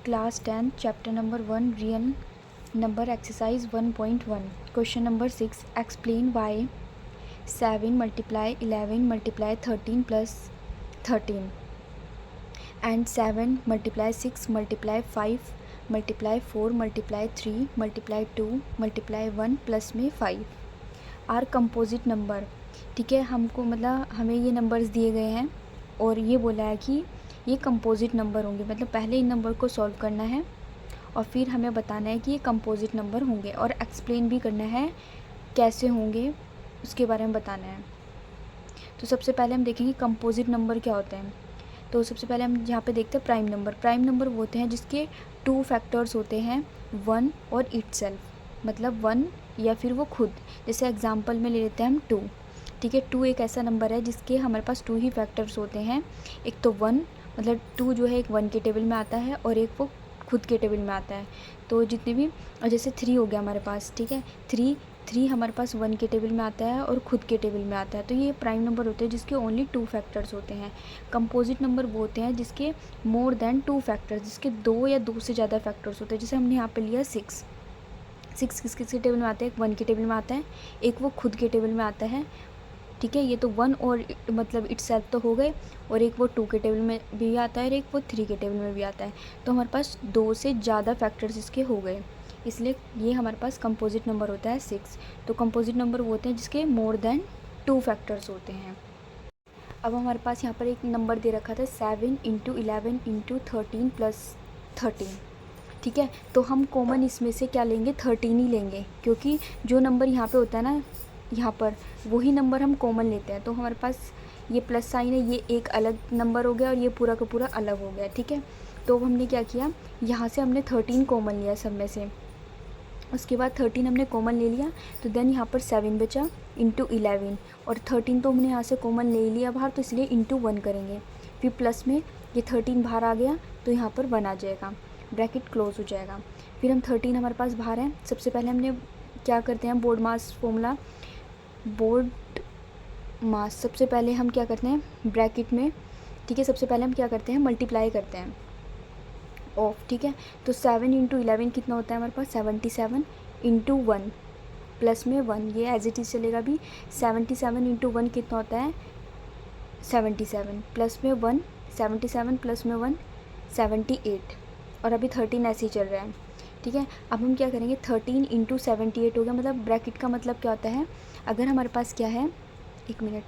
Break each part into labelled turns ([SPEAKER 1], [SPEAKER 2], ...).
[SPEAKER 1] Class 10 chapter number 1 real number exercise 1.1 question number 6 explain why 7 multiply 11 multiply 13 plus 13 and 7 multiply 6 multiply 5 multiply 4 multiply 3 multiply 2 multiply 1 plus में 5 are composite number. ठीक है, हमको मतलब हमें ये numbers दिए गए हैं और ये बोला है कि ये कंपोजिट नंबर होंगे, मतलब पहले इन नंबर को सॉल्व करना है और फिर हमें बताना है कि ये कंपोजिट नंबर होंगे और एक्सप्लेन भी करना है कैसे होंगे, उसके बारे में बताना है। तो सबसे पहले हम देखेंगे कंपोजिट नंबर क्या होते हैं। तो सबसे पहले हम यहाँ पे देखते हैं प्राइम नंबर। प्राइम नंबर वो होते हैं जिसके 2 फैक्टर्स होते हैं 1 और इटसेल्फ, मतलब 1 या फिर वो खुद। जैसे एग्जांपल में ले लेते हैं हम 2। ठीक है, 2 एक ऐसा नंबर है जिसके हमारे पास 2 ही फैक्टर्स होते हैं। एक तो 1, मतलब 2 जो है एक 1 के टेबल में आता है और एक वो खुद के टेबल में आता है। तो जितने भी, जैसे 3 हो गया हमारे पास, ठीक है, 3 हमारे पास 1 के टेबल में आता है और खुद के टेबल में आता है। तो ये प्राइम नंबर होते हैं जिसके ओनली 2 फैक्टर्स होते हैं। कंपोजिट नंबर वो होते हैं जिसके मोर देन 2 फैक्टर्स, जिसके 2 या 2 से ज़्यादा फैक्टर्स होते हैं। जैसे हमने यहाँ पे लिया 6 किसके टेबल में आता है, एक 1 के टेबल में आता है, एक वो खुद के टेबल में आता है। ठीक है, ये तो 1 और मतलब इटसेल्फ तो हो गए, और एक वो 2 के टेबल में भी आता है और एक वो 3 के टेबल में भी आता है। तो हमारे पास 2 से ज़्यादा फैक्टर्स इसके हो गए, इसलिए ये हमारे पास कंपोजिट नंबर होता है 6। तो कंपोजिट नंबर वो होते हैं जिसके मोर देन 2 फैक्टर्स होते हैं। अब हमारे पास यहाँ पर एक नंबर दे रखा था 7 × 11 × 13 प्लस 13। ठीक है, तो हम कॉमन इसमें से क्या लेंगे, 13 ही लेंगे, क्योंकि जो नंबर यहाँ पे होता है ना, यहाँ पर वही नंबर हम कॉमन लेते हैं। तो हमारे पास ये प्लस साइन है, ये एक अलग नंबर हो गया और ये पूरा का पूरा अलग हो गया। ठीक है, तो हमने क्या किया, यहाँ से हमने 13 कॉमन लिया सब में से। उसके बाद 13 हमने कॉमन ले लिया, तो देन यहाँ पर 7 बचा इंटू 11, और 13 तो हमने यहाँ से कॉमन ले लिया बाहर, तो इसलिए इंटू 1 करेंगे। फिर प्लस में ये 13 बाहर आ गया तो यहाँ पर 1 आ जाएगा, ब्रैकेट क्लोज हो जाएगा। फिर हम 13 हमारे पास बाहर है। सबसे पहले हमने क्या करते हैं, बोर्ड मास फॉर्मूला, बोर्ड मास सबसे पहले हम क्या करते हैं ब्रैकेट में। ठीक है, सबसे पहले हम क्या करते हैं, मल्टीप्लाई करते हैं ऑफ। ठीक है, तो 7 × 11 कितना होता है हमारे पास, 77 × 1 प्लस में 1, ये एज इट इज़ चलेगा भी। 77 × 1 कितना होता है, 77 प्लस में 1, 77 प्लस में 1 78, और अभी 13 ऐसे ही चल रहा है। ठीक है, अब हम क्या करेंगे, 13 × 78 हो गया, मतलब ब्रैकेट का मतलब क्या होता है, अगर हमारे पास क्या है, 1 मिनट,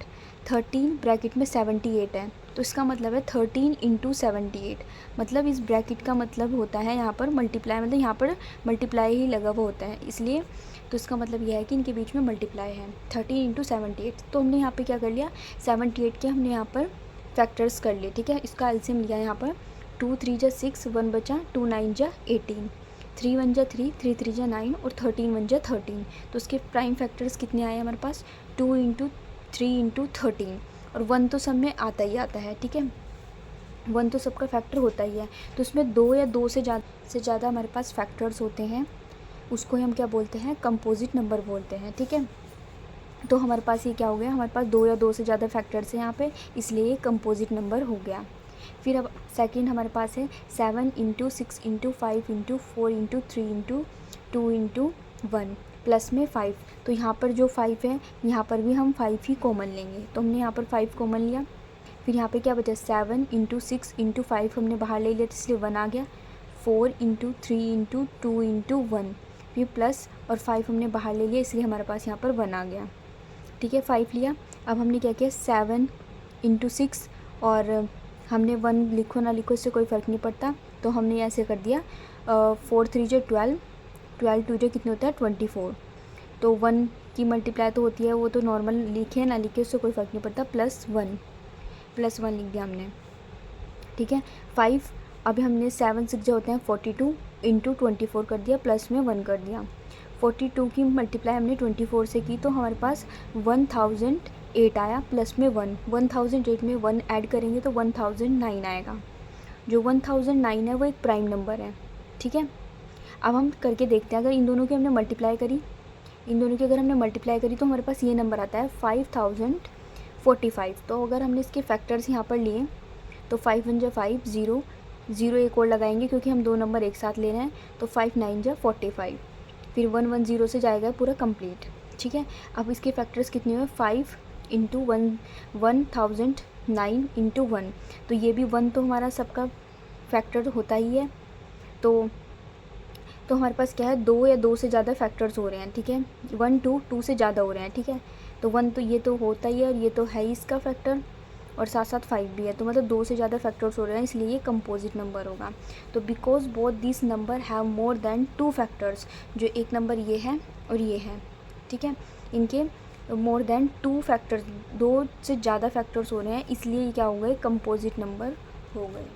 [SPEAKER 1] 13 ब्रैकेट में 78 है, तो इसका मतलब है 13 × 78, मतलब इस ब्रैकेट का मतलब होता है यहाँ पर मल्टीप्लाई, मतलब यहाँ पर मल्टीप्लाई ही लगा हुआ होता है, इसलिए तो इसका मतलब यह है कि इनके बीच में मल्टीप्लाई है 13 × 78। तो हमने यहाँ पे क्या कर लिया, 78 के हमने यहाँ पर फैक्टर्स कर लिए। ठीक है, इसका एलसीएम लिया यहाँ पर, 2 3 जा 6, 1 बचा, 2 9 जा 18, 3 1 जा 3, 3 3 जा 9, और 13 1 जा 13। तो उसके प्राइम फैक्टर्स कितने आए हमारे पास, 2 × 3 × 13, और 1 तो सब में आता ही आता है। ठीक है, 1 तो सबका फैक्टर होता ही है, तो उसमें 2 या 2 से ज़्यादा हमारे पास फैक्टर्स होते हैं, उसको हम क्या बोलते हैं, कंपोजिट नंबर बोलते हैं। ठीक है, तो हमारे पास ये क्या हो गया, हमारे पास 2 या 2 से ज़्यादा फैक्टर्स हैं यहाँ पे, इसलिए ये कंपोजिट नंबर हो गया। फिर अब सेकंड हमारे पास है 7 × 6 × 5 × 4 × 3 × 2 × 1 प्लस में 5। तो यहाँ पर जो 5 है, यहाँ पर भी हम 5 ही कॉमन लेंगे, तो हमने यहाँ पर 5 कॉमन लिया। फिर यहाँ पे क्या बचा, 7 × 6 × 5 हमने बाहर ले लिया, तो इसलिए 1 आ गया। 4 × 3 × 2 × 1, फिर प्लस और 5 हमने बाहर ले लिया, इसलिए हमारे पास यहाँ पर 1 आ गया। ठीक है, 5 लिया। अब हमने क्या किया, 7 × 6, और हमने 1 लिखो ना लिखो इससे कोई फ़र्क नहीं पड़ता, तो हमने ऐसे कर दिया, 4 3 जो 12, 12 2 जो कितने होता है 24। तो 1 की मल्टीप्लाई तो होती है, वो तो नॉर्मल लिखे ना लिखे उससे कोई फ़र्क नहीं पड़ता, +1 लिख दिया हमने। ठीक है, 5, अभी हमने 7 6 जो होते हैं 42 × 24 कर दिया, प्लस में 1 कर दिया। 42 की मल्टीप्लाई हमने 24 से की, तो हमारे पास 1008 आया, प्लस में 1, 1008 में 1 ऐड करेंगे तो 1009 आएगा। जो 1009 है वो एक प्राइम नंबर है। ठीक है, अब हम करके देखते हैं, अगर इन दोनों की हमने मल्टीप्लाई करी, तो हमारे पास ये नंबर आता है 5045। तो अगर हमने इसके फैक्टर्स यहाँ पर लिए, तो 5 1 जा 5, 0, ज़ीरो एक और लगाएंगे क्योंकि हम दो नंबर एक साथ ले रहे हैं, तो 5 9 जा 45, फिर 1 1 0 से जाएगा पूरा कंप्लीट। ठीक है, अब इसके फैक्टर्स कितने हुए, 5 इंटू 1009 इंटू 1, तो ये भी 1 तो हमारा सबका फैक्टर होता ही है। तो हमारे पास क्या है, 2 या 2 से ज़्यादा फैक्टर्स हो रहे हैं। ठीक है, 1 2 से ज़्यादा हो रहे हैं। ठीक है, तो 1 तो ये तो होता ही है और ये तो है ही इसका फैक्टर, और साथ साथ 5 भी है, तो मतलब 2 से ज़्यादा फैक्टर्स हो रहे हैं, इसलिए ये कंपोजिट नंबर होगा। तो because both this number have more than 2 factors, जो एक नंबर ये है और ये है, ठीक है, इनके मोर देन 2 फैक्टर्स, 2 से ज़्यादा फैक्टर्स हो रहे हैं, इसलिए ये क्या हो गए, कंपोजिट नंबर हो गए।